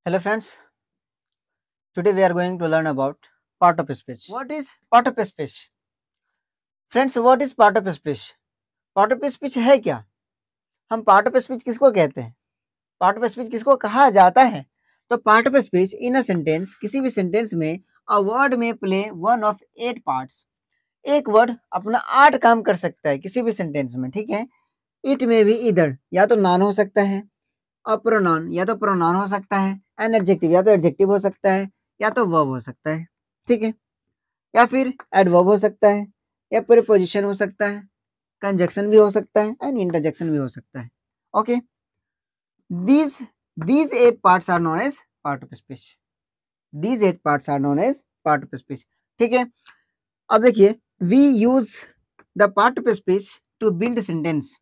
Hello friends, today we are going to learn about part of speech. What is part of speech? Friends, what is part of speech? Part of speech है क्या? हम part of speech किसको कहते हैं? Part of speech किसको कहा जाता है? तो part of speech in a sentence, किसी भी sentence में a word may play one of 8 parts. एक वर्ड अपना 8 काम कर सकता है किसी भी सेंटेंस में, ठीक है? इट में भी इधर या तो नाउन हो सकता है, अ प्रोनाउन या तो प्रोनाउन हो सकता है, एन एडजेक्टिव या तो एडजेक्टिव हो सकता है, या तो वर्ब हो सकता है, ठीक है? या फिर एडवर्ब हो सकता है, या प्रीपोजिशन हो सकता है, कंजक्शन भी हो सकता है एंड इंटरजेक्शन भी हो सकता है। Okay, these these 8 parts are known as part of speech. These 8 parts are known as part of speech. ठीक है, अब देखिए, we use the part of speech to build sentence.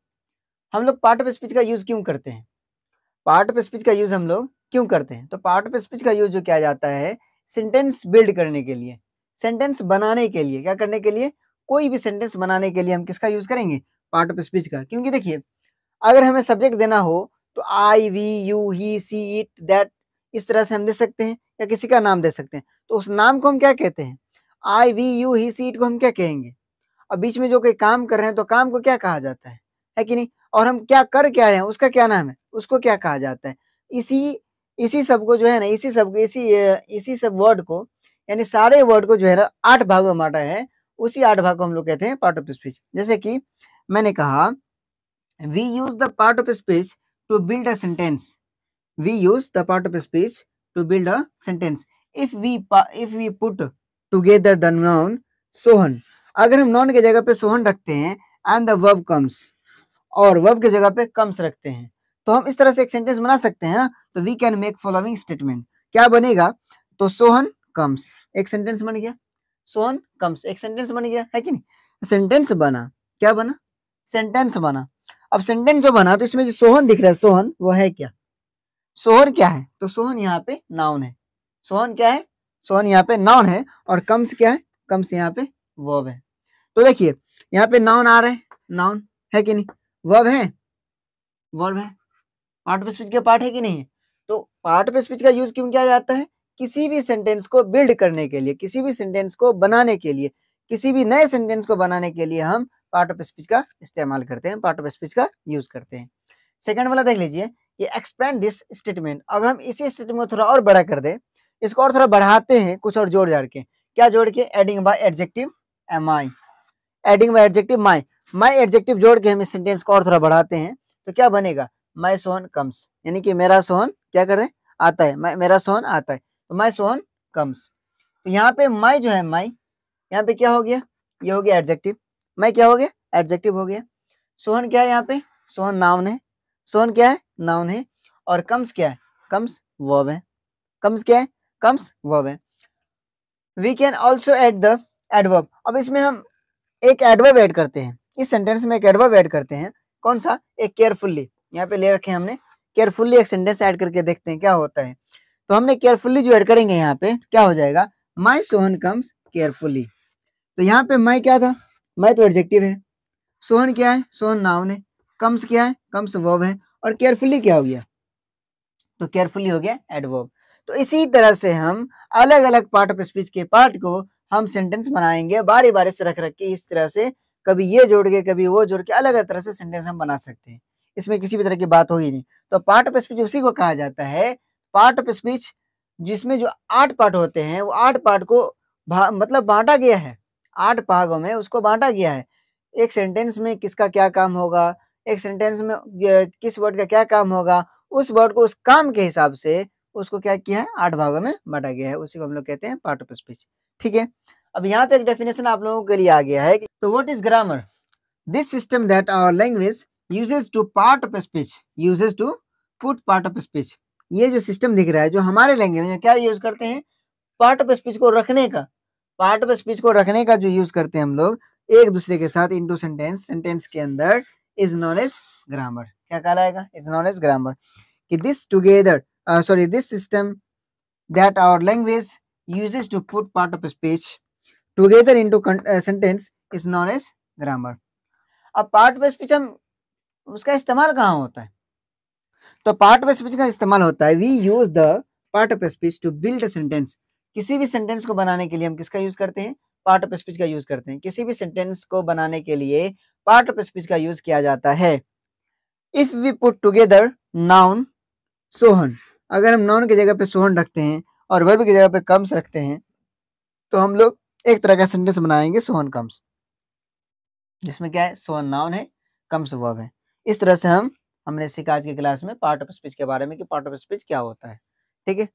हम लोग पार्ट ऑफ स्पीच का यूज क्यों करते हैं? पार्ट ऑफ स्पीच का यूज हम लोग क्यों करते हैं? तो पार्ट ऑफ स्पीच का यूज जो किया जाता है सेंटेंस बिल्ड करने के लिए, सेंटेंस बनाने के लिए। क्या करने के लिए? कोई भी सेंटेंस बनाने के लिए हम किसका यूज करेंगे? पार्ट ऑफ स्पीच का। क्योंकि देखिए, अगर हमें सब्जेक्ट देना हो तो I, we, you, he, she, it, that, इस तरह से हम दे सकते हैं, या किसी का नाम दे सकते हैं। तो उस नाम को हम क्या कहते हैं? I, we, you, he, she, it को हम क्या कहेंगे? अब बीच में जो कोई काम कर रहे हैं तो काम को क्या कहा जाता है कि नहीं? और हम क्या कर क्या रहे हैं उसका क्या नाम है, उसको क्या कहा जाता है? इसी इसी सब को जो है ना, इसी सब वर्ड को, यानी सारे वर्ड को जो है ना 8 भागों में बांटा है। उसी 8 भाग को हम लोग कहते हैं पार्ट ऑफ स्पीच। जैसे कि मैंने कहा, we use the part of speech to build a sentence. We use the part of speech to build a sentence. If we put together the noun Sohan, अगर हम नॉन के जगह पे सोहन रखते हैं एंड द वर्ब कम्स, और verb के जगह पे कम्स रखते हैं, तो हम इस तरह से एक सेंटेंस बना सकते हैं ना। तो we can make following statement. क्या बनेगा? तो सोहन कम्स, एक सेंटेंस बन गया। सोहन कम्स, एक सेंटेंस बन गया, है कि नहीं? सेंटेंस बना। क्या बना? सेंटेंस बना। अब सेंटेंस जो बना, तो इसमें जो सोहन दिख रहा है, सोहन वो है क्या? सोहन क्या है? तो सोहन यहाँ पे नाउन है। सोहन क्या है? सोहन यहाँ पे नाउन है। और कम्स क्या है? कम्स यहाँ पे वर्ब है। तो देखिए, यहाँ पे नाउन आ रहा है, नाउन है कि नहीं? वर्ब है, वर्ब है। पार्ट ऑफ स्पीच के पार्ट है कि नहीं है? तो पार्ट ऑफ स्पीच का यूज क्यों किया जाता है? किसी भी सेंटेंस को बिल्ड करने के लिए, किसी भी सेंटेंस को बनाने के लिए, किसी भी नए सेंटेंस को बनाने के लिए हम पार्ट ऑफ स्पीच का इस्तेमाल करते हैं, पार्ट ऑफ स्पीच का यूज करते हैं। सेकंड वाला देख लीजिए, ये एक्सपेंड दिस स्टेटमेंट। अगर हम इसी स्टेटमेंट को थोड़ा और बड़ा कर दें, इसको और थोड़ा बढ़ाते हैं, कुछ और जोड़ जाड़ के। क्या जोड़ के? Adding by adjective my, adding by adjective my, my adjective जोड़ के हम इस सेंटेंस को और थोड़ा बढ़ाते हैं, तो क्या बनेगा? माई सोहन कम्स, यानी कि मेरा सोहन क्या करे? आता है। मेरा सोहन आता है, तो माई सोहन कम्स। तो यहाँ पे माई जो है, माई यहाँ पे क्या हो गया? ये हो गया एडजेक्टिव। माई क्या हो गया? एडजेक्टिव हो गया। सोहन क्या है? यहाँ पे सोहन नाउन है। सोहन क्या है? नाउन है। और कम्स क्या है? कम्स वर्ब है। कम्स क्या है? कम्स वर्ब है। We can also add the adverb. अब इसमें हम एक एडवर्ब ऐड करते हैं, इस सेंटेंस में एक एडवर्ब ऐड करते हैं। कौन सा? एक केयरफुली। यहाँ पे ले रखे हैं हमने, केयरफुली एक सेंटेंस ऐड करके देखते हैं क्या होता है। तो हमने केयरफुली जो ऐड करेंगे यहाँ पे, क्या हो जाएगा? माई सोहन कम्स केयरफुली। तो यहाँ पे माई क्या था? माई तो एडजेक्टिव है। सोहन क्या है? सोहन नाउन है। कम्स क्या है? कम्स वर्ब है। और केयरफुली क्या हो गया? तो केयरफुली हो गया एडवर्ब। तो इसी तरह से हम अलग अलग पार्ट ऑफ स्पीच के पार्ट को हम सेंटेंस बनाएंगे, बारी बारी से रख रख के, इस तरह से कभी ये जोड़ के कभी वो जोड़ के अलग अलग तरह से सेंटेंस हम बना सकते हैं। इसमें किसी भी तरह की बात होगी नहीं। तो पार्ट ऑफ स्पीच उसी को कहा जाता है पार्ट ऑफ स्पीच, जिसमें जो 8 पार्ट होते हैं, वो 8 पार्ट को मतलब बांटा गया है, 8 भागों में उसको बांटा गया है। एक सेंटेंस में किसका क्या काम होगा, एक सेंटेंस में किस वर्ड का क्या काम होगा, उस वर्ड को उस काम के हिसाब से उसको क्या किया है? 8 भागों में बांटा गया है। उसी को हम लोग कहते हैं पार्ट ऑफ स्पीच। ठीक है, अब यहाँ पे एक डेफिनेशन आप लोगों के लिए आ गया है। तो what is grammar? This system that our language uses to part of speech, uses to put part of speech. ये जो सिस्टम दिख रहा है, जो हमारे लैंग्वेज में क्या यूज करते हैं? पार्ट ऑफ स्पीच को रखने का, पार्ट ऑफ स्पीच को रखने का जो यूज करते हैं हम लोग एक दूसरे के साथ इनटू सेंटेंस, सेंटेंस के अंदर, इज नोन एज ग्रामर। क्या कहलाएगा? Is known as grammar. कि this together this system that our language uses to put part of a speech together into sentence is known as grammar. अब part of speech हम उसका इस्तेमाल कहाँ होता है? तो पार्ट ऑफ स्पीच का इस्तेमाल होता है, we use the part of speech to build a sentence. किसी भी सेंटेंस को बनाने के लिए हम किसका यूज करते हैं? पार्ट ऑफ स्पीच का यूज करते हैं। किसी भी सेंटेंस को बनाने के लिए पार्ट ऑफ स्पीच का यूज किया जाता है। If we put together noun Sohan, अगर हम नाउन की जगह पे सोहन रखते हैं और वर्ब की जगह पे कम्स रखते हैं तो हम लोग एक तरह का सेंटेंस बनाएंगे सोहन कम्स, जिसमें क्या है? सोहन नाउन है, कम्स वर्ब है। इस तरह से हमने सीखा आज की क्लास में पार्ट ऑफ स्पीच के बारे में कि पार्ट ऑफ स्पीच क्या होता है। ठीक है।